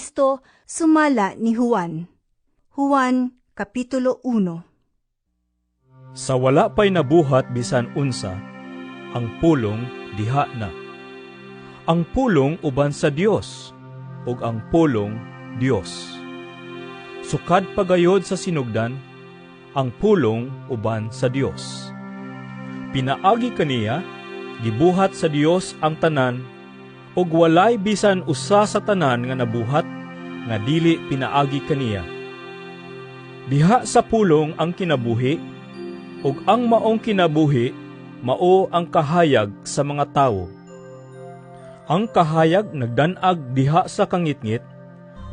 Kristo sumala ni Juan. Juan, Kapitulo 1. Sa wala pa'y nabuhat bisan unsa, ang pulong diha na. Ang pulong uban sa Dios, ug ang pulong Dios. Sukad pagayod sa sinugdan, ang pulong uban sa Dios. Pinaagi kaniya, gibuhat sa Dios ang tanan, ug walay bisan usa sa tanan nga nabuhat, nga dili pinaagi kaniya. Diha sa pulong ang kinabuhi, ug ang maong kinabuhi, mao ang kahayag sa mga tawo. Ang kahayag nagdanag diha sa kangitngit,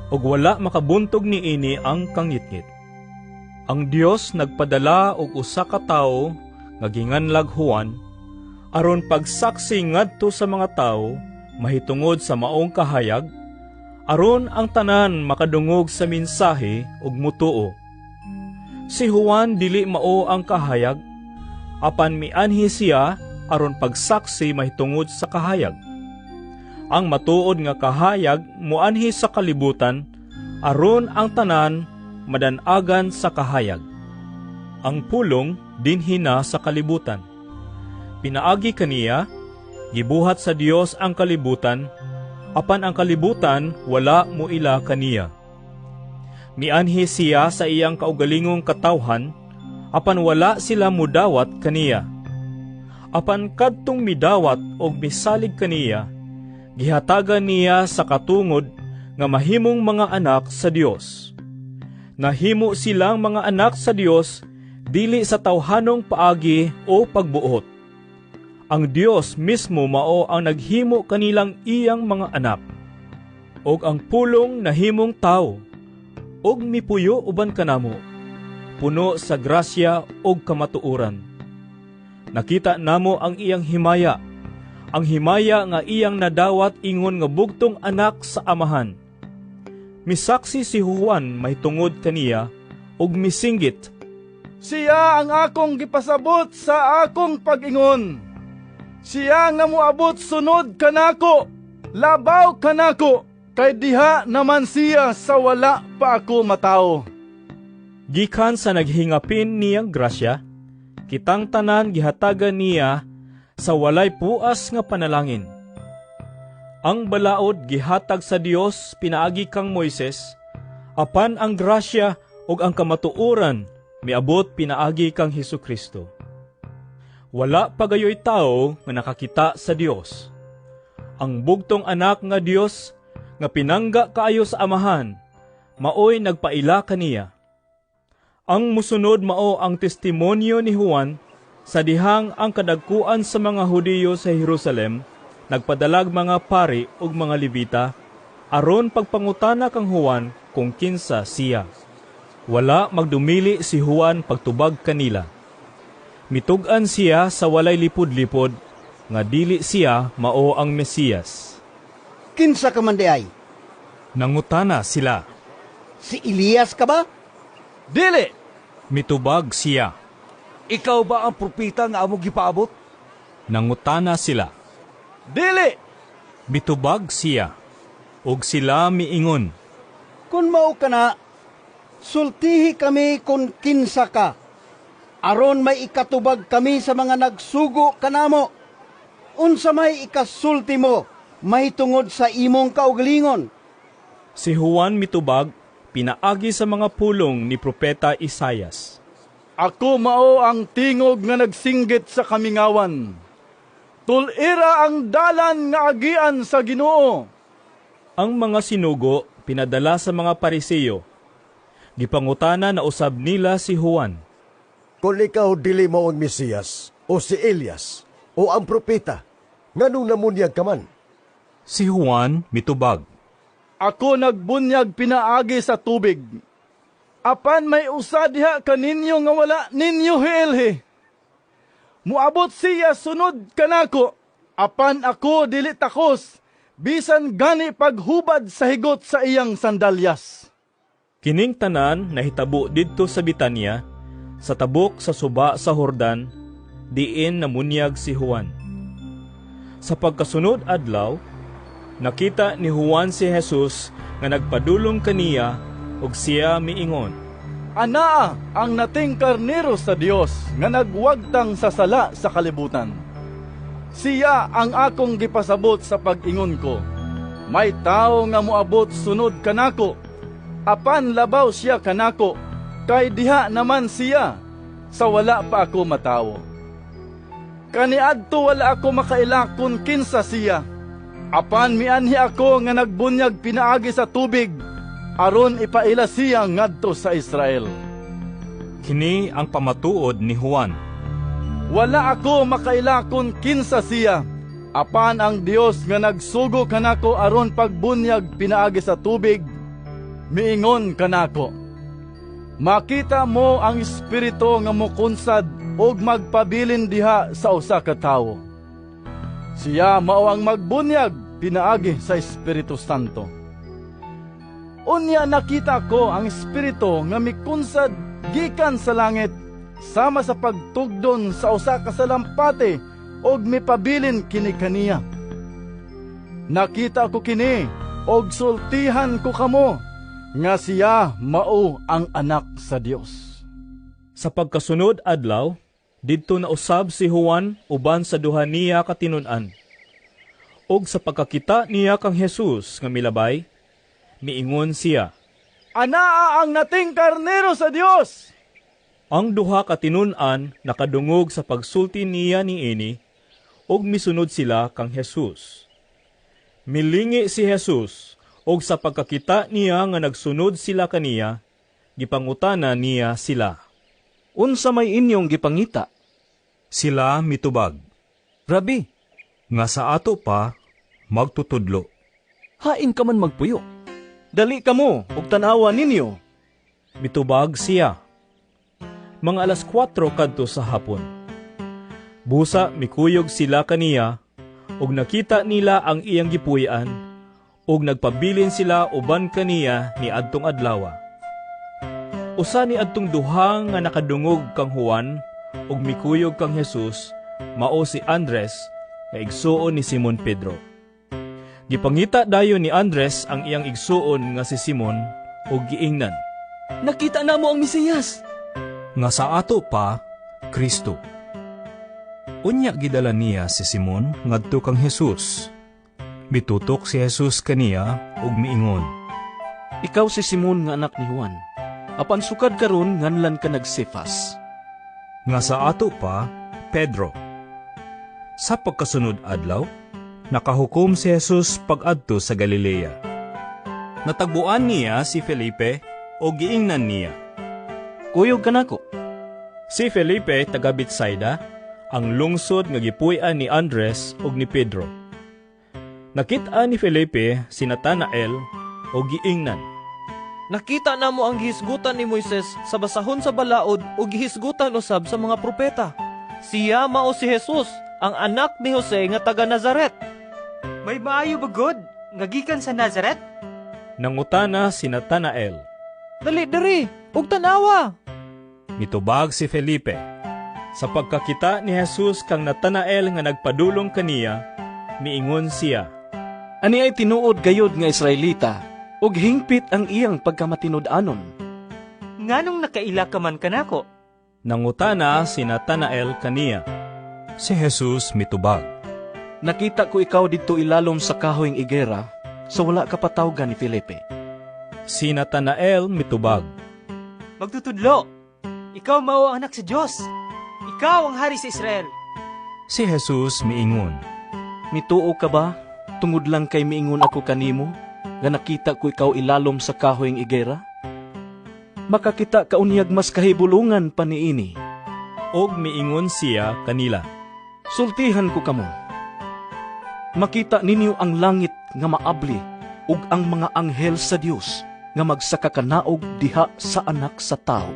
ug wala makabuntog niini ang kangitngit. Ang Dios nagpadala og usa ka tawo nga ginganlag Juan, aron pagsaksi ngadto sa mga tawo mahitungod sa maong kahayag, aron ang tanan makadungog sa mensahe ug mutuo. Si Juan dili mao ang kahayag, apan mianhi siya aron pagsaksi mahitungod sa kahayag. Ang matuod nga kahayag muanhi sa kalibutan, aron ang tanan madanagan sa kahayag. Ang pulong dinhi na sa kalibutan. Pinaagi kaniya, gibuhat sa Dios ang kalibutan, apan ang kalibutan wala moila kaniya. Mianhi siya sa iyang kaugalingong katawhan, apan wala sila mudawat kaniya. Apan kadtong midawat og misalig kaniya, gihatagan niya sa katungod nga mahimong mga anak sa Dios. Nahimo silang mga anak sa Dios dili sa tawhanong paagi o pagbuot. Ang Dios mismo mao ang naghimo kanilang iyang mga anak. Og ang pulong nahimong tao, og mipuyo uban kanamo, puno sa grasya og kamatuoran. Nakita namo ang iyang himaya, ang himaya nga iyang nadawat ingon nga bugtong anak sa amahan. Misaksi si Juan mahitungod kaniya, og misinggit, "Siya ang akong gipasabot sa akong pag-ingon. Siya nga moabot sunod kanako, labaw kanako, kay diha naman siya sa wala pa ako matao." Gikan sa naghingapin niyang grasya, kitang tanan gihatagan niya sa walay puas nga panalangin. Ang balaod gihatag sa Dios pinaagi kang Moises, apan ang grasya ug ang kamatuoran miabot pinaagi kang Hesukristo. Wala pagayoy tao nga nakakita sa Dios. Ang bugtong anak nga Dios nga pinangga kaayo sa amahan, maoy nagpaila kaniya. Ang musunod mao ang testimonyo ni Juan sa dihang ang kadagkuan sa mga Hudiyo sa Jerusalem nagpadalag mga pari ug mga Levita aron pagpangutana kang Juan kung kinsa siya. Wala magdumili si Juan pagtubag kanila. Mitug-an siya sa walay lipod-lipod nga dili siya mao ang Mesiyas. "Kinsa ka man di ay? Nangutana sila. Si Elias ka ba?" "Dili." Mitubag siya. "Ikaw ba ang propeta nga amo gipaabot?" Nangutana sila. "Dili." Mitubag siya. Ug sila miingon, "Kung mao ka na, sultihi kami kung kinsa ka, aron may ikatubag kami sa mga nagsugo kanamo. Unsa may ikasulti mo, mahitungod sa imong kaugalingon?" Si Juan mitubag, pinaagi sa mga pulong ni Propeta Isaias. "Ako mao ang tingog nga nagsinggit sa kamingawan. Tulira ang dalan nga agian sa Ginoo." Ang mga sinugo pinadala sa mga Pariseo. Gipangutana na usab nila si Juan. "Kung ikaw dili mo ang Mesiyas, o si Elias, o ang propeta, nganong namunyag ka man?" Si Juan mitubag. "Ako nagbunyag pinaagi sa tubig. Apan may usa diha kaninyo nga wala ninyo hiilhi. Muabot siya sunod kanako, apan ako dili takos, bisan gani paghubad sa higot sa iyang sandalyas." Kining tanan nahitabo didto sa Betania, sa tabok sa suba sa Jordan, diin namunyag si Juan. Sa pagkasunod adlaw, nakita ni Juan si Jesus nga nagpadulong kaniya ug siya miingon, Anaa ang nating karnero sa Dios nga nagwagtang sa sala sa kalibutan. Siya ang akong gipasabot sa pag-ingon ko. May tao nga moabot sunod kanako. Apan labaw siya kanako, kay diha naman siya sa wala pa ako matawo. Kaniadto wala ako makailakon kinsa siya. Apan mianhi ako nga nagbunyag pinaagi sa tubig, aron ipaila siya ngadto sa Israel. Kini ang pamatuod ni Juan. Wala ako makailakon kinsa siya. Apan ang Dios nga nagsugo kanako aron pagbunyag pinaagi sa tubig, miingon kanako, makita mo ang espiritu nga mokunsad og magpabilin diha sa usa ka tawo. Siya mao ang magbunyag pinaagi sa Espiritu Santo. Unya nakita ko ang espiritu nga mikunsad gikan sa langit sama sa pagtugdon sa usa ka salampati og mipabilin kini kaniya. Nakita ko kini og sultihan ko kamo nga siya mao ang anak sa Dios. Sa pagkasunod adlaw, didto na usab si Juan uban sa duha niya katinun-an. Og sa pagkakita niya kang Jesus nga milabay, miingon siya, Anaa ang nating karnero sa Dios! Ang duha katinun-an nakadungog sa pagsulti niya niini, og misunod sila kang Jesus. Milingi si Jesus, og sa pagkakita niya nga nagsunod sila kaniya, gipangutana niya sila. Unsa may inyong gipangita? Sila mitubag, Rabi, nga sa ato pa, magtutudlo. hain ka man magpuyo. Dali kamo, ug tanawa ninyo. Mitubag siya. Mga alas 4 kadto sa hapon. Busa mikuyog sila kaniya, ug nakita nila ang iyang gipuy-an, ug nagpabilin sila uban kaniya ni adtong adlawa. Usa ni adtong duha nga nakadungog kang Juan, ug mikuyog kang Jesus, mao si Andres, nga igsuon ni Simon Pedro. Gipangita dayon ni Andres ang iyang igsuon nga si Simon, ug giingnan, Nakita na mo ang Mesiyas. nga sa ato pa, Kristo. Unya gidala niya si Simon ngadto kang Jesus. Bitutok si Jesus kaniya ug miingon, Ikaw si Simon nga anak ni Juan. Apan sukad karon nganlan ka nagsefas. nga sa ato pa, Pedro. Sa pagkasunod adlaw, nakahukom si Jesus pag-adto sa Galilea. Natagbuan niya si Felipe o giingnan niya. Kuyog ka nako. Si Felipe taga Betsaida, ang lungsod nga gipuy-an ni Andres ug ni Pedro. Nakita ni Felipe si Natanael o giingnan. Nakita na mo ang gihisgutan ni Moises sa basahon sa balaod o gihisgutan usab sa mga propeta. Siya mao si Jesus, ang anak ni Jose nga taga Nazaret. May maayo ba God? Nga gikan sa Nazaret? Nangutana si Natanael. Dali diri, ug tanawa. Mitubag si Felipe. Sa pagkakita ni Jesus kang Natanael nga nagpadulong kaniya, miingon siya, Ani ay tinuod gayod nga Israelita, ug hingpit ang iyang pagkamatinud-anon. Nganong nakaila ka man kanako? Nangutana si Natanael kaniya. Si Jesus mitubag. Nakita ko ikaw dito ilalom sa kahoyng igera, sa wala ka patawgan ni Felipe. Si Natanael mitubag. Magtutudlo. Ikaw mao ang anak sa Diyos. Ikaw ang hari sa Israel. Si Jesus miingon, Mituo ka ba? Tungod lang kay miingon ako kanimo, nga nakita ko ikaw ilalom sa kahoyng igera? Makakita ka unyag mas kahibulungan pa niini. og miingon siya kanila. Sultihan ko kamo. Makita ninyo ang langit nga maabli ug ang mga anghel sa Dios nga magsakakanaog diha sa anak sa tao.